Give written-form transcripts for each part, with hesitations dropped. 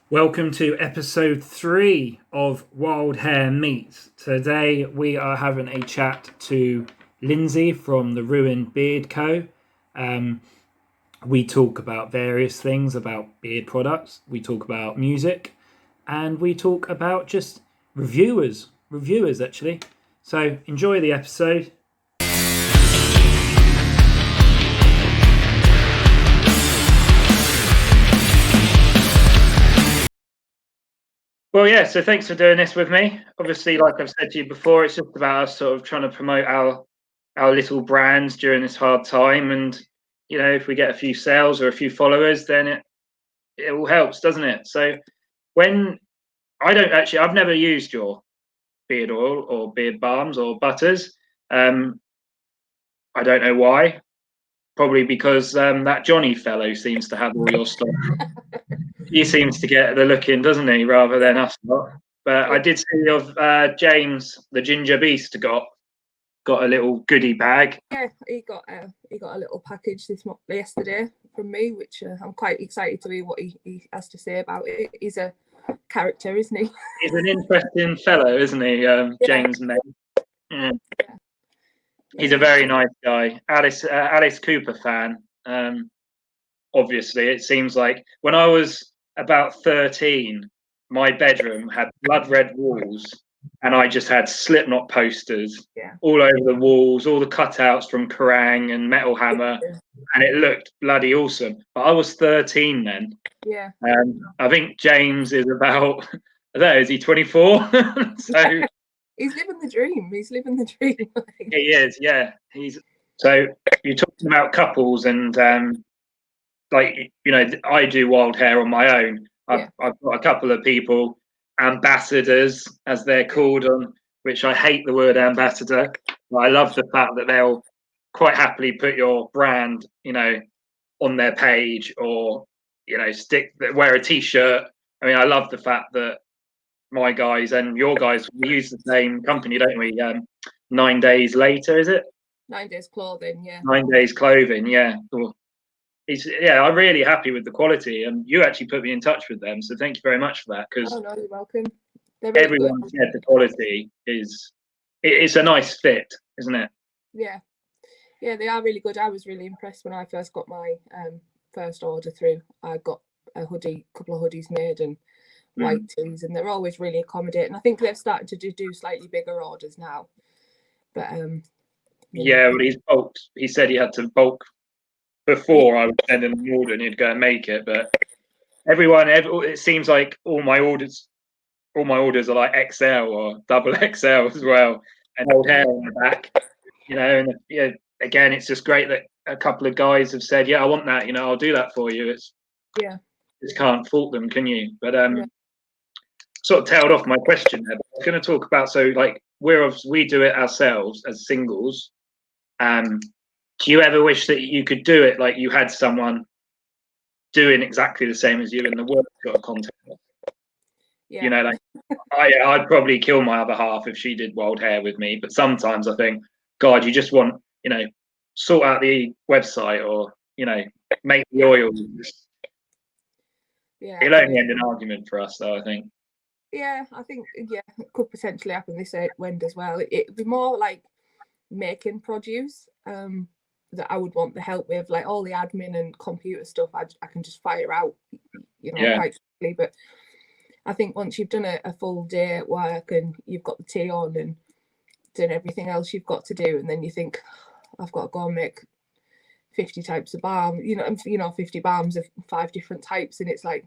Welcome to episode 3 of Wild Hair Meets. Today we are having a chat to Linzi from the Rune Beard Co. We talk about various things about beard products, we talk about music, and we talk about just reviewers actually. So enjoy the episode. Well, yeah, so thanks for doing this with me. Obviously, like I've said to you before, it's just about us sort of trying to promote our little brands during this hard time. And, you know, if we get a few sales or a few followers, then it all helps, doesn't it? So when I've never used your beard oil or beard balms or butters. I don't know why. Probably because that Johnny fellow seems to have all your stuff. He seems to get the look in, doesn't he, rather than us lot. But I did see of James, the Ginger Beast, got a little goodie bag. Yeah, he got a little package yesterday from me, which I'm quite excited to hear what he has to say about it. He's a character, isn't he? He's an interesting fellow, isn't he, James May? Yeah. He's a very nice guy. Alice Cooper fan. Obviously, it seems like when I was about 13, my bedroom had blood red walls, and I just had Slipknot posters all over the walls, all the cutouts from Kerrang and Metal Hammer, and it looked bloody awesome. But I was 13 then. Yeah. I think James is about, I don't know, is he 24? So he's living the dream. He's living the dream. He is, yeah. So you're talking about couples and like, you know, I do wild hair on my own. I've got a couple of people, ambassadors as they're called, on which I hate the word ambassador, but I love the fact that they'll quite happily put your brand, you know, on their page, or, you know, wear a t-shirt. I mean, I love the fact that my guys and your guys, we use the same company, don't we? 9 days later, is it? 9 days clothing, yeah. 9 days clothing, yeah. Cool. I'm really happy with the quality, and you actually put me in touch with them, so thank you very much for that. Because no, you're welcome. Everyone said the quality it's a nice fit, isn't it? Yeah, they are really good. I was really impressed when I first got my first order through. I got a couple of hoodies made, and white tees, and they're always really accommodating. I think they've started to do slightly bigger orders now, but yeah, well, he's bulked. He said he had to bulk before I would send him an order and he'd go and make it. But it seems like all my orders are like XL or double XL as well, and old hair on the back, you know. And yeah, again, it's just great that a couple of guys have said, yeah, I want that, you know, I'll do that for you. Just can't fault them, can you? But sort of tailed off my question there. But I was going to talk about, so like we do it ourselves as singles. Do you ever wish that you could do it like you had someone doing exactly the same as you in the work sort of context? Yeah. You know, like I'd probably kill my other half if she did wild hair with me. But sometimes I think, God, you just want, you know, sort out the website, or, you know, make the oil. Yeah, it'll only end an argument for us, though, I think. Yeah, I think it could potentially happen this end as well. It'd be more like making produce that I would want the help with, like all the admin and computer stuff. I can just fire out, you know, quite quickly. But I think once you've done a full day at work and you've got the tea on and done everything else you've got to do, and then you think, I've got to go and make 50 types of balm, you know, 50 balms of 5 different types, and it's like,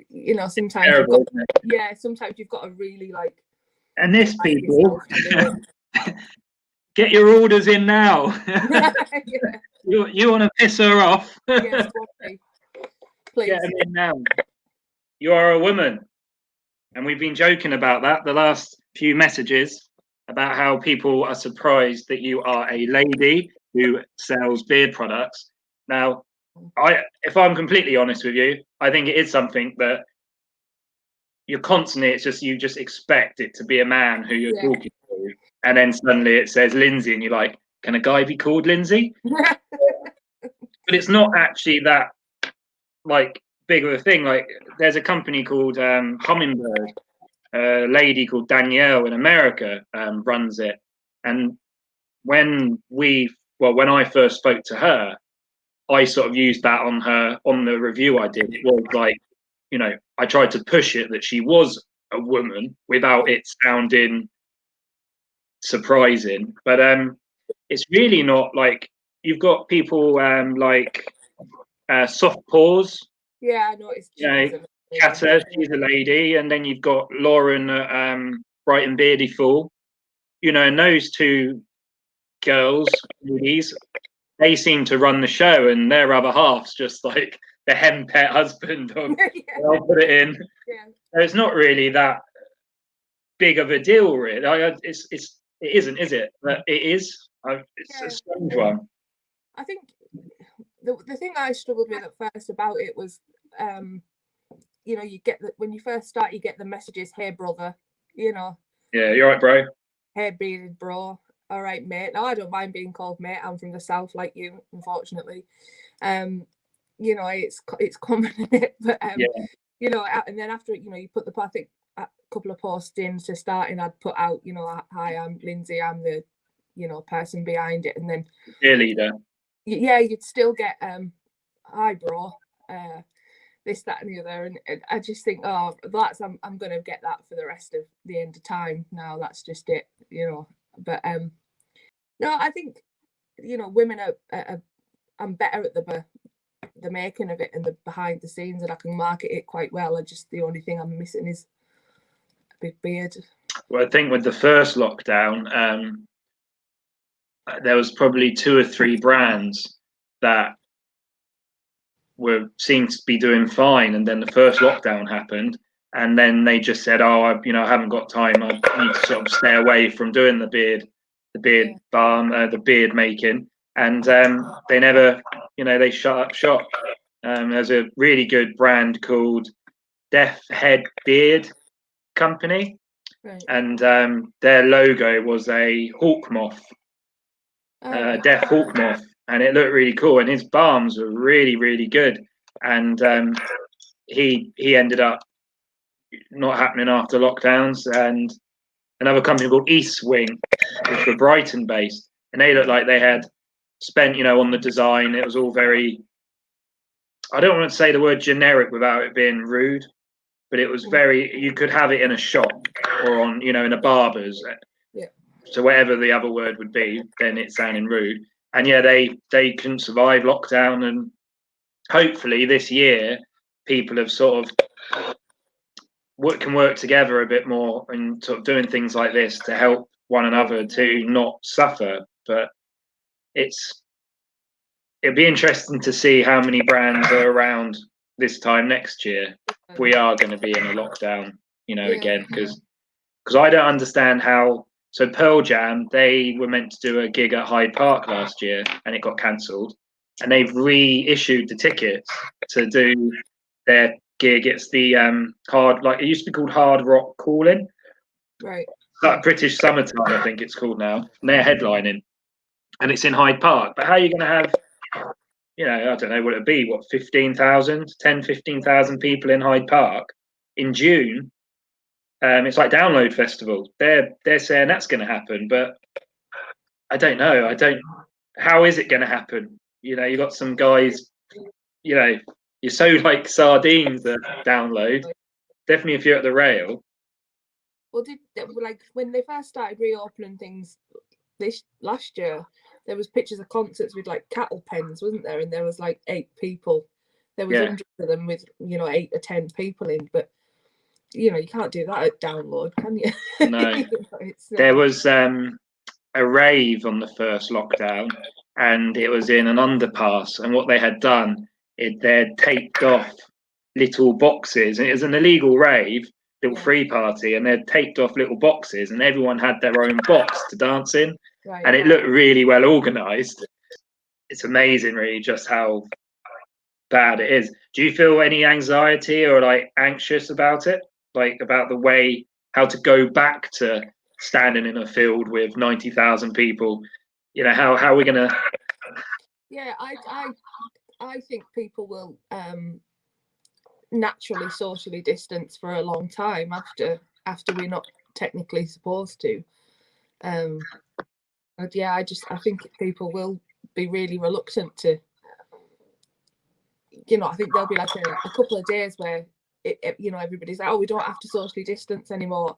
you know, sometimes sometimes you've got to really like. And this, people, get your orders in now. You want to piss her off? Yes, please. Get them in now. You are a woman, and we've been joking about that the last few messages about how people are surprised that you are a lady who sells beard products. Now, if I'm completely honest with you, I think it is something that you're constantly, you just expect it to be a man who you're talking to, and then suddenly it says Linzi, and you're like, can a guy be called Linzi? But it's not actually that, like, big of a thing. Like, there's a company called Hummingbird. A lady called Danielle in America runs it, and when I first spoke to her, I sort of used that on the review I did. It was like, I tried to push it that she was a woman without it sounding surprising, but it's really not. Like, you've got people like Soft Paws. Yeah, I noticed. Katta, she's a lady, and then you've got Lauren Bright and Beardy Fool. And those two girls, ladies, they seem to run the show, and their other half's just like the henpet husband of I'll put it in. Yeah. So it's not really that big of a deal, really. It isn't, is it? But it is. It's a strange one. I think the thing I struggled with at first about it was, you get when you first start, you get the messages, "Hey brother," Yeah, you're right, bro. "Hey bearded bro." All right, mate. No, I don't mind being called mate. I'm from the south, like you, unfortunately. It's common in it, but and then after you put I think a couple of posts in to starting, I'd put out, "Hi, I'm Linzi. I'm the person behind it," and then cheerleader. Yeah, you'd still get "Hi, bro." This, that, and the other, and I just think, oh, I'm going to get that for the rest of the end of time now. That's just it, But no, I think women are I'm better at the making of it and the behind the scenes, and I can market it quite well. The only thing I'm missing is a big beard. Well, I think with the first lockdown, there was probably 2 or 3 brands that seemed to be doing fine, and then the first lockdown happened, and then they just said, "Oh, I haven't got time. I need to sort of stay away from doing the beard balm, the beard making," and they never, they shut up shop. There's a really good brand called Deaf Head Beard Company, Right. and their logo was a hawk moth, deaf hawk moth, and it looked really cool. And his balms were really, really good. And he ended up not happening after lockdowns. And another company called East Wing, which were Brighton based, and they looked like they had spent, on the design. It was all very, I don't want to say the word generic without it being rude, but it was very, you could have it in a shop or on, in a barber's. Yeah. So whatever the other word would be, then it's sounding rude. And yeah, they couldn't survive lockdown, and hopefully this year people have sort of can work together a bit more and sort of doing things like this to help one another to not suffer. But it'd be interesting to see how many brands are around this time next year if we are going to be in a lockdown, again, because I don't understand how. So Pearl Jam, they were meant to do a gig at Hyde Park last year, and it got cancelled, and they've reissued the tickets to do their gig. It's the it used to be called Hard Rock Calling, right? Like British Summertime, I think it's called now. And they're headlining, and it's in Hyde Park. But how are you going to have, I don't know what it'd be, 15,000 people in Hyde Park in June? It's like Download Festival. They're saying that's going to happen, but I don't know. How is it going to happen? You got some guys. You're so like sardines at Download. Definitely, if you're at the rail. Well, like when they first started reopening things last year, there was pictures of concerts with like cattle pens, wasn't there? And there was like 8 people. There was hundreds of them with 8 or 10 people in, but you can't do that at Download, can you? No. There was a rave on the first lockdown, and it was in an underpass. And what they had done, they'd taped off little boxes. It was an illegal rave, little free party, and they'd taped off little boxes, and everyone had their own box to dance in. Right. And it looked really well organised. It's amazing, really, just how bad it is. Do you feel any anxiety or like anxious about it? Like about the way how to go back to standing in a field with 90,000 people? How are we going to? Yeah, I think people will naturally socially distanced for a long time after we're not technically supposed to. And yeah, I think people will be really reluctant to, you know, I think there'll be like a couple of days where you know, everybody's like, oh, we don't have to socially distance anymore,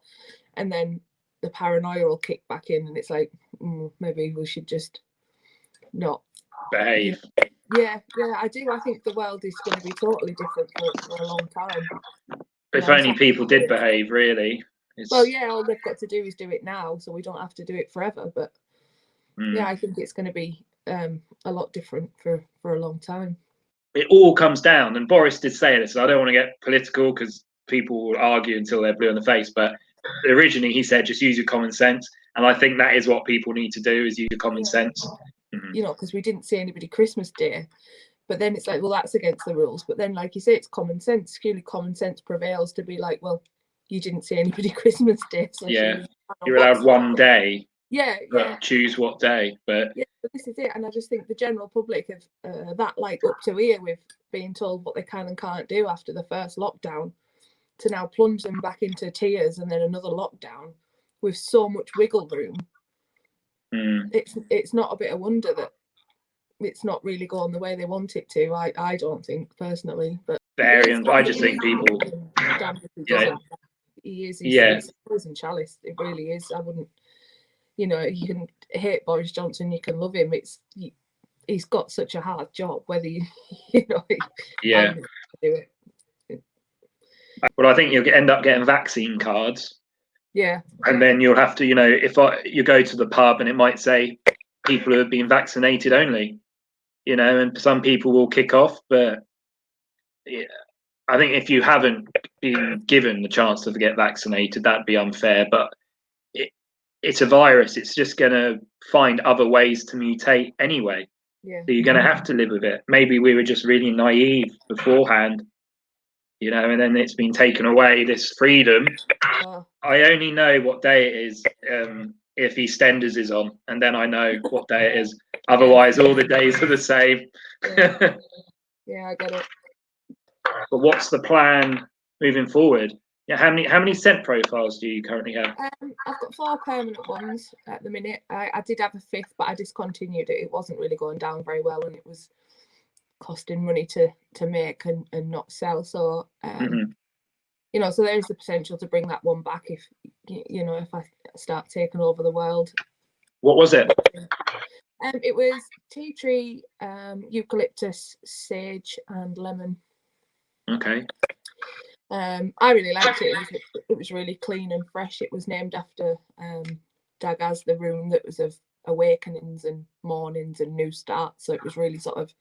and then the paranoia will kick back in, and it's like, maybe we should just not behave. Yeah, I do. I think the world is going to be totally different for a long time. If only people did behave, really. Well, yeah, all they've got to do is do it now, so we don't have to do it forever. But yeah, I think it's going to be a lot different for a long time. It all comes down, and Boris did say this, so I don't want to get political because people will argue until they're blue in the face, but originally he said just use your common sense, and I think that is what people need to do, is use your common sense. You know, because we didn't see anybody Christmas Day, but then it's like, well, that's against the rules. But then, like you say, it's common sense. Surely common sense prevails to be like, well, you didn't see anybody Christmas Day, so yeah, you're allowed one day. Yeah. Choose what day, but yeah, but this is it, and I just think the general public have that like up to ear with being told what they can and can't do after the first lockdown, to now plunge them back into tears and then another lockdown with so much wiggle room. It's not a bit of wonder that it's not really going the way they want it to. I don't think personally, but I just think people. He's poison chalice. It really is. I wouldn't. You know, you can hate Boris Johnson, you can love him. He's got such a hard job. Whether you know, yeah, do it. Well, I think you'll end up getting vaccine cards. Yeah. And then you'll have to, you know, if you go to the pub and it might say people who have been vaccinated only, you know, and some people will kick off. But yeah, I think if you haven't been given the chance to get vaccinated, that'd be unfair. But it's a virus. It's just going to find other ways to mutate anyway. Yeah. So you're going to have to live with it. Maybe we were just really naive beforehand, you know, and then it's been taken away, this freedom. I only know what day it is if EastEnders is on, and then I know what day it is. Otherwise, all the days are the same. Yeah, I get it. But what's the plan moving forward? Yeah, how many scent profiles do you currently have? I've got 4 permanent ones at the minute. I did have a 5th, but I discontinued it. It wasn't really going down very well, and it was costing money to make and not sell. So you know, so there is the potential to bring that one back if you know, if I start taking over the world. What was it? It was tea tree, eucalyptus, sage, and lemon. Okay. I really liked it. It was really clean and fresh. It was named after Dagaz, the rune that was of awakenings and mornings and new starts. So it was really sort of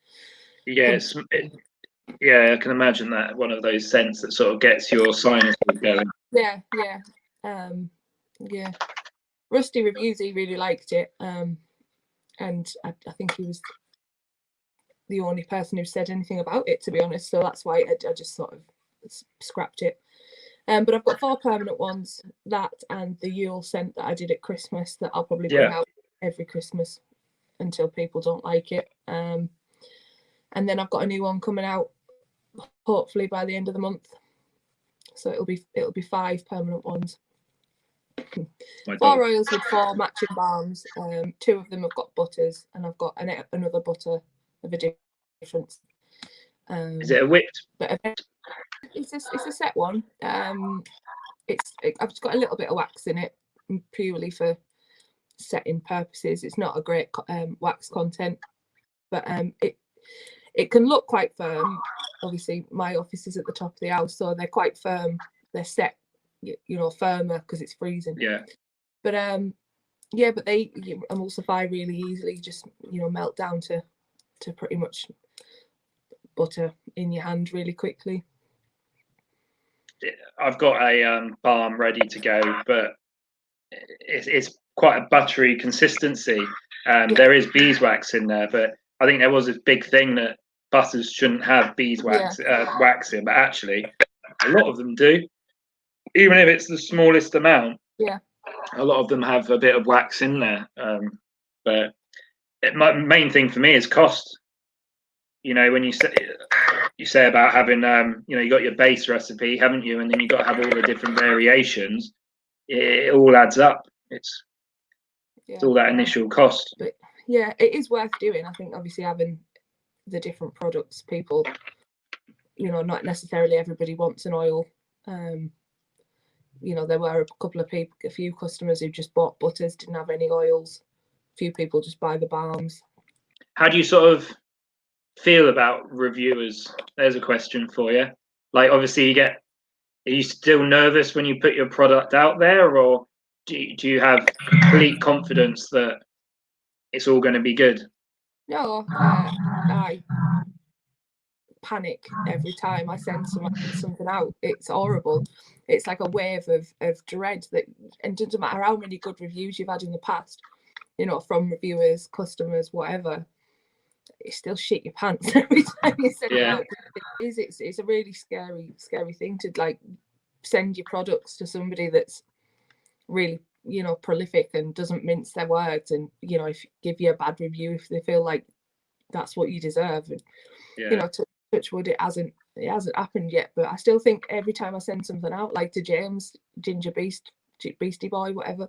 yeah, I can imagine that, one of those scents that sort of gets your sinuses going. Yeah. Rusty reviews, he really liked it, and I think he was the only person who said anything about it, to be honest. So that's why I just sort of scrapped it. But I've got 4 permanent ones, that and the Yule scent that I did at Christmas that I'll probably bring out every Christmas until people don't like it. And then I've got a new one coming out hopefully by the end of the month. So it'll be 5 permanent ones. 4 oils with 4 matching balms. 2 of them have got butters, and I've got another butter of a difference. Is it a whipped? But it's a set one. I've just got a little bit of wax in it, purely for setting purposes. It's not a great wax content, but it can look quite firm. Obviously, my office is at the top of the house, so they're quite firm. They're set, you know, firmer because it's freezing. Yeah. But but they emulsify really easily. Just, you know, melt down to pretty much butter in your hand really quickly. I've got a balm ready to go, but it's quite a buttery consistency. There is beeswax in there, but I think there was this big thing that butters shouldn't have beeswax wax in, but actually a lot of them do, even if it's the smallest amount. A lot of them have a bit of wax in there. But my main thing for me is cost. You know, when you say you say about having, you got your base recipe, haven't you? And then you got to have all the different variations. It all adds up. It's all that initial cost. But yeah, it is worth doing. I think obviously having the different products, people, not necessarily everybody wants an oil. There were a few customers who just bought butters, didn't have any oils. A few people just buy the balms. How do you sort of feel about reviewers? There's a question for you. Like, obviously, are you still nervous when you put your product out there, or do you have complete confidence that it's all going to be good? No, I panic every time I send something out. It's horrible. It's like a wave of dread and it doesn't matter how many good reviews you've had in the past, from reviewers, customers, whatever, you still shit your pants every time you send it out. It's a really scary thing to like send your products to somebody that's really prolific and doesn't mince their words, and if give you a bad review if they feel like that's what you deserve. And touch wood, it hasn't happened yet, but I still think every time I send something out, like to James, Ginger Beastie Boy, whatever,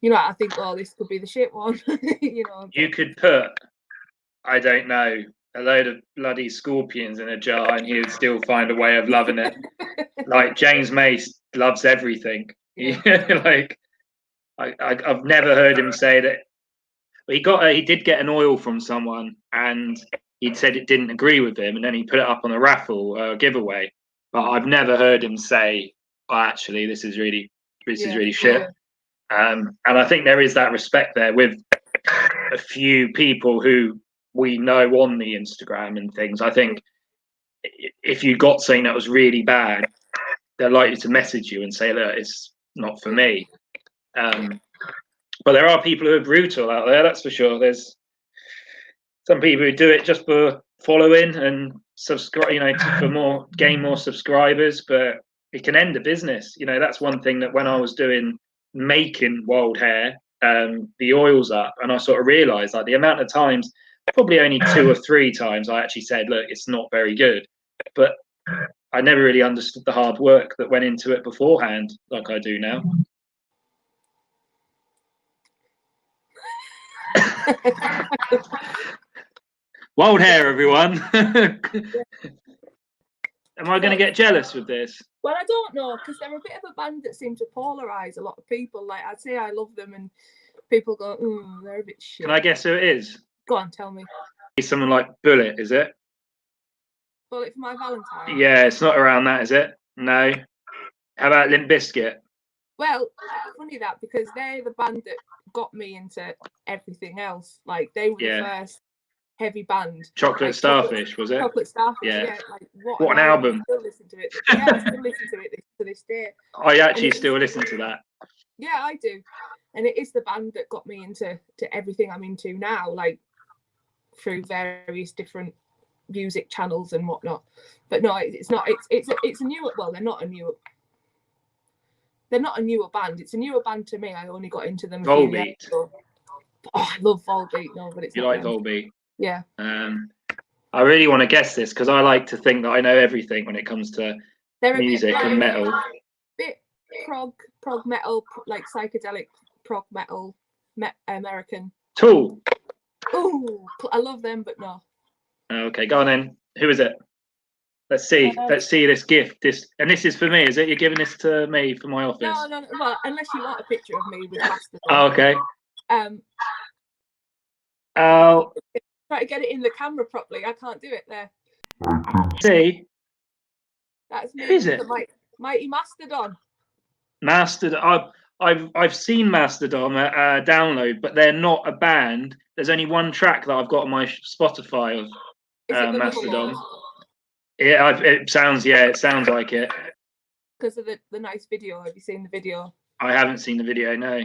I think, oh, this could be the shit one. You could put, I don't know, a load of bloody scorpions in a jar and he would still find a way of loving it. Like James Mace loves everything. Like I've never heard him say that. He did get an oil from someone, and he'd said it didn't agree with him, and then he put it up on a raffle giveaway. But I've never heard him say, "Oh, actually, this is really shit." And I think there is that respect there with a few people who we know on the Instagram and things. I think if you got something that was really bad, they're likely to message you and say, "Look, it's not for me." But there are people who are brutal out there, that's for sure. There's some people who do it just for following and subscribe, to gain more subscribers, but it can end a business. That's one thing that when I was making Wild Hair, the oils up, and I sort of realised like the amount of times, probably only 2 or 3 times, I actually said, "Look, it's not very good," but I never really understood the hard work that went into it beforehand, like I do now. Wild Hair, everyone. Am I going to get jealous with this? Well, I don't know, because they're a bit of a band that seem to polarize a lot of people. Like, I'd say I love them, and people go, they're a bit shit. Can I guess who it is? Go on, tell me. It's someone like Bullet, is it? Bullet for My Valentine? Yeah, it's not around that, is it? No. How about Limp Bizkit? Well, funny that, because they're the band that got me into everything else. Like, they were the first heavy band. Chocolate Starfish, was it? Chocolate Starfish, yeah. Like, what an album. I still listen to it. Yeah, I still listen to it to this day. I actually still listen to that. Yeah, I do. And it is the band that got me into everything I'm into now, like through various different music channels and whatnot. But no, it's not. It's a newer. Well, they're not a newer band. It's a newer band to me. I only got into them a few years ago. Oh, I love Volbeat. No, but it's you like Volbeat. Yeah. I really want to guess this because I like to think that I know everything when it comes to music and metal. Bit prog metal, like psychedelic prog metal, American. Tool. Oh, I love them, but no. Okay, go on then. Who is it? Let's see. Let's see this gift. This is for me. Is it? You're giving this to me for my office? No. Well, unless you want a picture of me with Mastodon. Oh, okay. Oh. Try to get it in the camera properly. I can't do it there. See. That's me. Who is it? Mighty Mastodon. Mastodon. I've seen Mastodon download, but they're not a band. There's only one track that I've got on my Spotify of Mastodon. Yeah, it sounds like it. Because of the nice video. Have you seen the video? I haven't seen the video, no.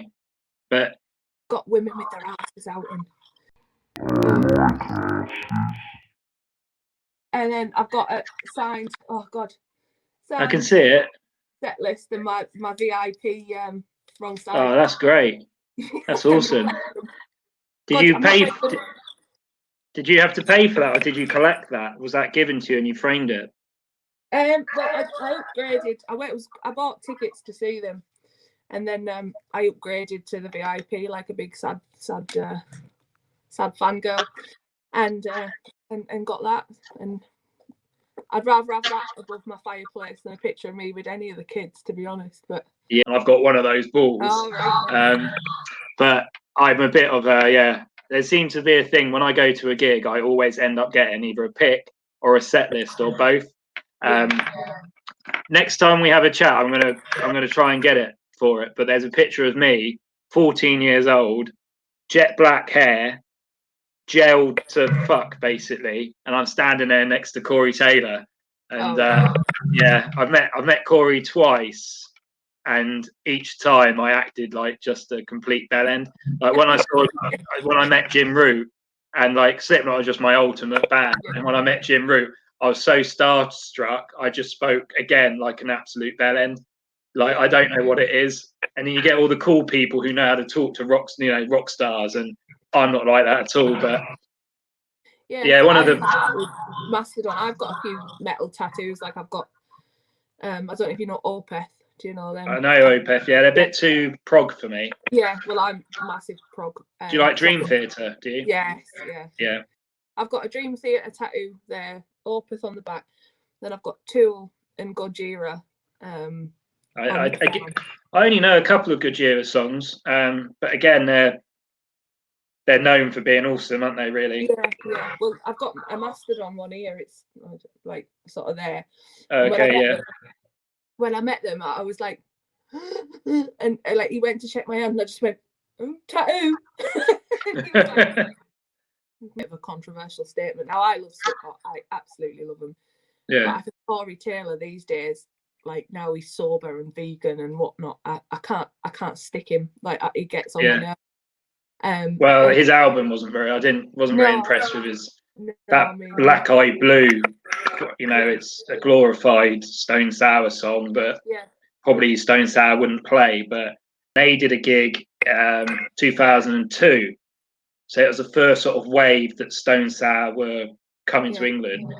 But got women with their asses out in. And then I've got a signed. Oh God. I can see it. Set list and my VIP wrong side. Oh, that's great. That's awesome. Did you pay? Did you have to pay for that, or did you collect that? Was that given to you and you framed it? Well, I upgraded. I bought tickets to see them, and then I upgraded to the VIP, like a big sad fangirl, and got that. And I'd rather have that above my fireplace than a picture of me with any of the kids, to be honest. But yeah, I've got one of those balls. Oh, right. But I'm a bit of a, yeah, there seems to be a thing when I go to a gig, I always end up getting either a pick or a set list or both. Next time we have a chat, I'm gonna try and get it for it. But there's a picture of me, 14 years old, jet black hair, gelled to fuck basically, and I'm standing there next to Corey Taylor. And yeah, I've met Corey twice, and each time I acted like just a complete bellend. Like when I met Jim Root, and like Slipknot was just my ultimate band, and when I met Jim Root, I was so starstruck. I just spoke again like an absolute bellend. Like I don't know what it is, and then you get all the cool people who know how to talk to rock stars, and I'm not like that at all. But yeah, one of the Mastodon. I've got a few metal tattoos. Like I've got, I don't know if you know Opeth. Do you know them? I know Opeth. Yeah, they're a bit too prog for me. Yeah, well, I'm massive prog. Do you like Dream Theater? Do you? Yes, yeah. I've got a Dream Theater tattoo there, Opeth on the back. Then I've got Tool and Gojira. I only know a couple of Gojira songs, but again, they're known for being awesome, aren't they? Really? Yeah. Well, I've got a Mastodon one here. It's like sort of there. Okay, when I met them, I was like, and like he went to check my hand, and I just went, oh, tattoo. Bit of a controversial statement. Now I love Slipknot. I absolutely love them. Yeah. But I think Corey Taylor these days, like now he's sober and vegan and whatnot. I can't stick him. Like he gets on my nerves. Well, his album wasn't very impressed with his Black Eye Blue. You know, it's a glorified Stone Sour song, but probably Stone Sour wouldn't play. But they did a gig 2002, so it was the first sort of wave that Stone Sour were coming to England.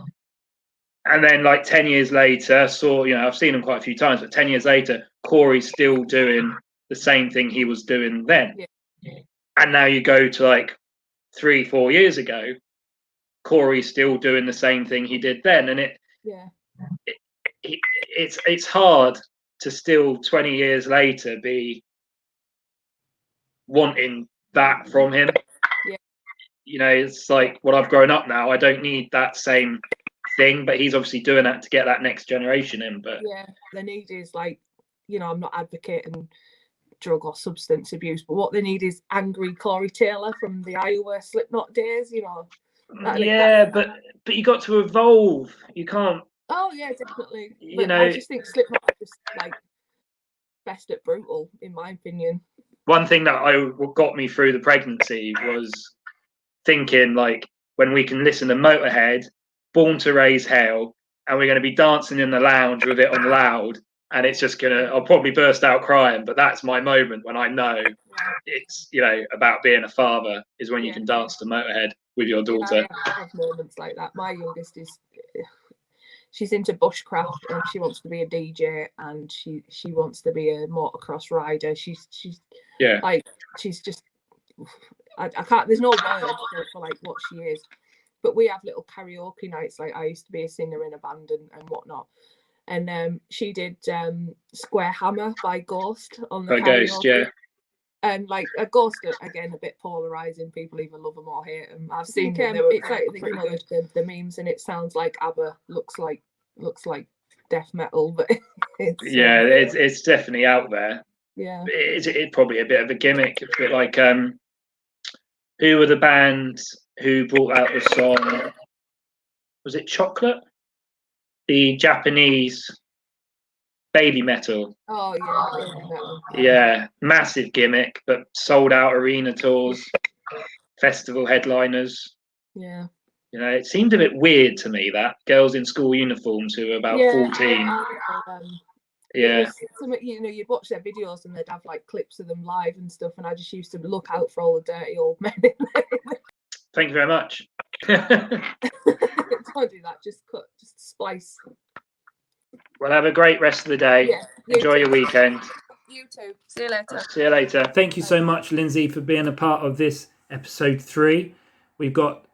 And then, like 10 years later, I've seen him quite a few times, but 10 years later, Corey's still doing the same thing he was doing then. And now you go to like 3-4 years ago, Corey's still doing the same thing he did then, and it's hard to still 20 years later be wanting that from him. You know, it's like, well, I've grown up now. I don't need that same thing, but he's obviously doing that to get that next generation in. But the need is like, I'm not advocating drug or substance abuse, but what they need is angry Corey Taylor from the Iowa Slipknot days, but you got to evolve. You can't. Oh yeah, definitely. I just think Slipknot are just like best at brutal, in my opinion. One thing that got me through the pregnancy was thinking, like, when we can listen to Motorhead, Born to Raise Hell, and we're going to be dancing in the lounge with it on loud, and it's just I'll probably burst out crying, but that's my moment when I know it's, about being a father, is when you can dance to Motorhead with your daughter. I have moments like that. My youngest she's into bushcraft, and she wants to be a DJ, and she wants to be a motocross rider. She's just, I can't, there's no word for like what she is. But we have little karaoke nights. Like I used to be a singer in a band and whatnot. And she did Square Hammer by Ghost on the karaoke. Ghost, And like a Ghost, again, a bit polarizing. People either love them or hate them. I've seen them. It's like the memes, and it sounds like ABBA, looks like death metal, but it's definitely out there. Yeah, it's probably a bit of a gimmick. It's a bit like who were the bands who brought out the song? Was it Chocolate? The Japanese baby metal. Oh yeah, baby metal. Yeah, massive gimmick, but sold out arena tours, festival headliners. Yeah. It seemed a bit weird to me that girls in school uniforms who were about 14. You'd watch their videos and they'd have like clips of them live and stuff, and I just used to look out for all the dirty old men. Thank you very much. Don't do that. Just splice. Well, have a great rest of the day. Yeah. Enjoy your weekend. You too. See you later. See you later. Thank you so much, Linzi, for being a part of this episode 3. We've got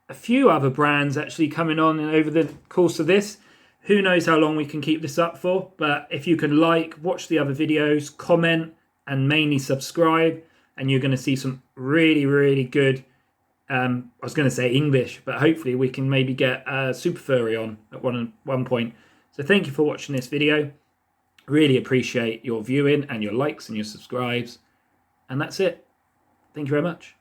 a few other brands actually coming on over the course of this. Who knows how long we can keep this up for, but if you can watch the other videos, comment, and mainly subscribe, and you're going to see some really, really good, I was going to say English, but hopefully we can maybe get Super Furry on at one point. So thank you for watching this video. Really appreciate your viewing and your likes and your subscribes. And that's it. Thank you very much.